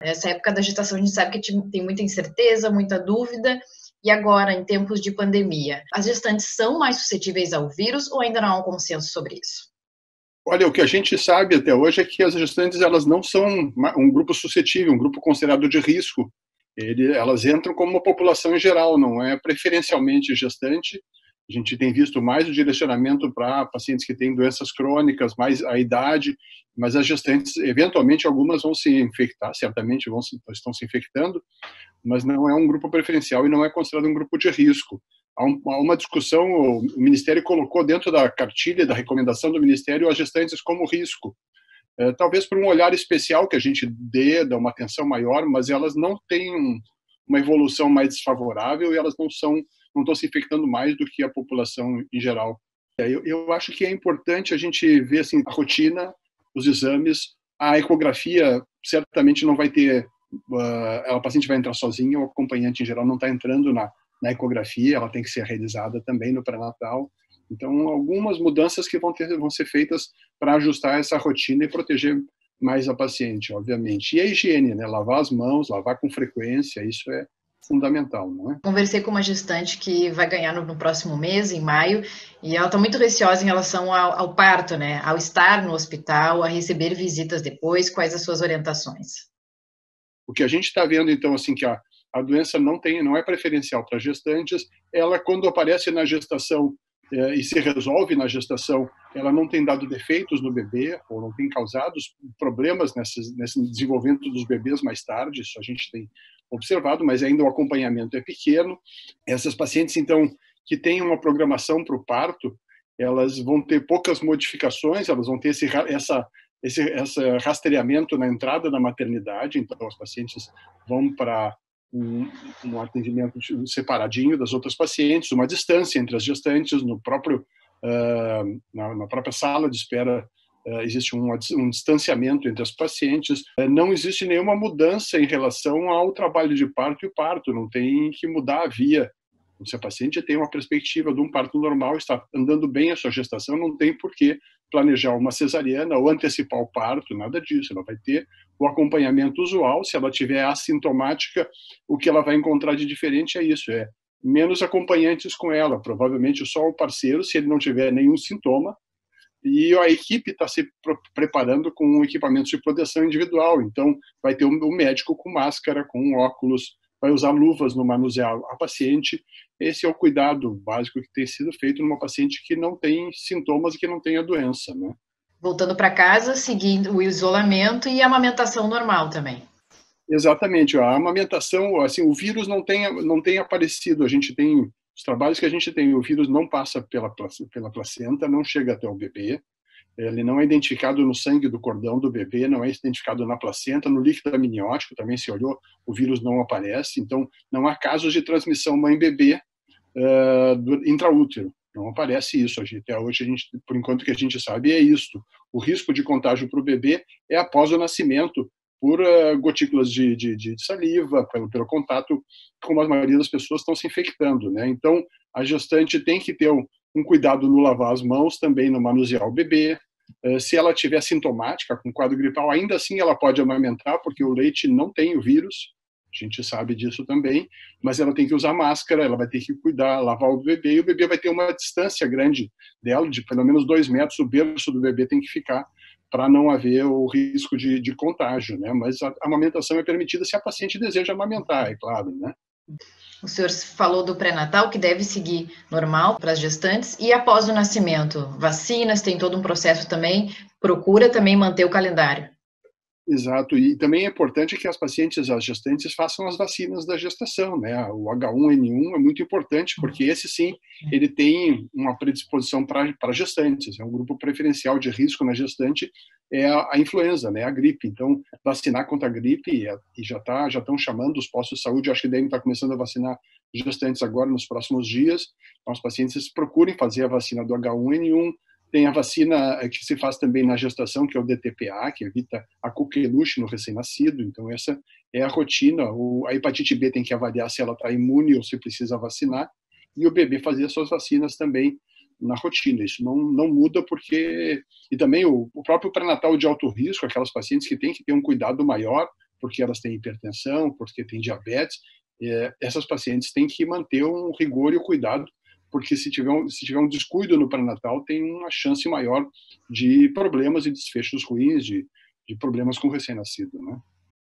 Essa época da gestação a gente sabe que tem muita incerteza, muita dúvida, e agora, em tempos de pandemia, as gestantes são mais suscetíveis ao vírus ou ainda não há um consenso sobre isso? Olha, o que a gente sabe até hoje é que as gestantes elas não são um grupo suscetível, um grupo considerado de risco. Elas entram como uma população em geral, não é preferencialmente gestante. A gente tem visto mais o direcionamento para pacientes que têm doenças crônicas, mais a idade, mas as gestantes, eventualmente, algumas vão se infectar, certamente estão se infectando, mas não é um grupo preferencial e não é considerado um grupo de risco. Há uma discussão, o Ministério colocou dentro da cartilha, da recomendação do Ministério, as gestantes como risco. Talvez por um olhar especial que a gente dá uma atenção maior, mas elas não têm uma evolução mais desfavorável e elas não estão se infectando mais do que a população em geral. Eu acho que é importante a gente ver assim, a rotina, os exames, a ecografia certamente não vai ter, a paciente vai entrar sozinha, o acompanhante em geral não está entrando na ecografia, ela tem que ser realizada também no pré-natal. Então, algumas mudanças que vão ser feitas para ajustar essa rotina e proteger mais a paciente, obviamente. E a higiene, né? Lavar as mãos, lavar com frequência, isso é fundamental, não é? Conversei com uma gestante que vai ganhar no próximo mês, em maio, e ela está muito receosa em relação ao parto, né? Ao estar no hospital, a receber visitas depois, quais as suas orientações? O que a gente está vendo, então, assim, que a doença não é preferencial para gestantes, ela, quando aparece na gestação e se resolve na gestação, ela não tem dado defeitos no bebê, ou não tem causado problemas nesse desenvolvimento dos bebês mais tarde, isso a gente tem observado, mas ainda o acompanhamento é pequeno. Essas pacientes, então, que têm uma programação para o parto, elas vão ter poucas modificações, elas vão ter esse rastreamento na entrada da maternidade, então as pacientes vão para um atendimento separadinho das outras pacientes, uma distância entre as gestantes, na própria sala de espera existe um distanciamento entre as pacientes, não existe nenhuma mudança em relação ao trabalho de parto e parto, não tem que mudar a via. Se a paciente tem uma perspectiva de um parto normal, está andando bem a sua gestação, não tem por que planejar uma cesariana ou antecipar o parto, nada disso. Ela vai ter o acompanhamento usual. Se ela tiver assintomática, o que ela vai encontrar de diferente é isso, é menos acompanhantes com ela, provavelmente só o parceiro, se ele não tiver nenhum sintoma, e a equipe está se preparando com equipamentos de proteção individual, então vai ter um médico com máscara, com óculos, vai usar luvas no manusear a paciente. Esse é o cuidado básico que tem sido feito numa paciente que não tem sintomas e que não tem a doença, né? Voltando para casa, seguindo o isolamento e a amamentação normal também. Exatamente. A amamentação, assim, o vírus não tem aparecido. A gente tem os trabalhos que a gente tem, o vírus não passa pela placenta, não chega até o bebê. Ele não é identificado no sangue do cordão do bebê, não é identificado na placenta, no líquido amniótico também se olhou, o vírus não aparece. Então, não há casos de transmissão mãe-bebê intraútero. Não aparece isso. Até hoje, por enquanto que a gente sabe, é isto. O risco de contágio para o bebê é após o nascimento, por gotículas de saliva, pelo contato, como a maioria das pessoas estão se infectando, né? Então, a gestante tem que ter um cuidado no lavar as mãos, também no manusear o bebê. Se ela tiver sintomática, com quadro gripal, ainda assim ela pode amamentar, porque o leite não tem o vírus, a gente sabe disso também, mas ela tem que usar máscara, ela vai ter que cuidar, lavar o bebê, e o bebê vai ter uma distância grande dela, de pelo menos 2 metros, o berço do bebê tem que ficar para não haver o risco de contágio, né? Mas a amamentação é permitida se a paciente deseja amamentar, é claro, né? O senhor falou do pré-natal, que deve seguir normal para as gestantes, e após o nascimento, vacinas, tem todo um processo também, procura também manter o calendário. Exato, e também é importante que as pacientes, as gestantes, façam as vacinas da gestação, né? O H1N1 é muito importante, porque esse sim, ele tem uma predisposição para gestantes, é um grupo preferencial de risco na gestante, é a influenza, né? A gripe. Então, vacinar contra a gripe, e já estão chamando os postos de saúde, acho que devem estar começando a vacinar gestantes agora nos próximos dias, então os pacientes procurem fazer a vacina do H1N1, tem a vacina que se faz também na gestação, que é o DTPA, que evita a coqueluche no recém-nascido. Então, essa é a rotina. A hepatite B tem que avaliar se ela está imune ou se precisa vacinar. E o bebê fazer as suas vacinas também na rotina. Isso não muda porque... E também o próprio pré-natal de alto risco, aquelas pacientes que têm que ter um cuidado maior, porque elas têm hipertensão, porque têm diabetes, essas pacientes têm que manter um rigor e o cuidado, porque se tiver um descuido no pré-natal, tem uma chance maior de problemas e desfechos ruins, de problemas com o recém-nascido, né?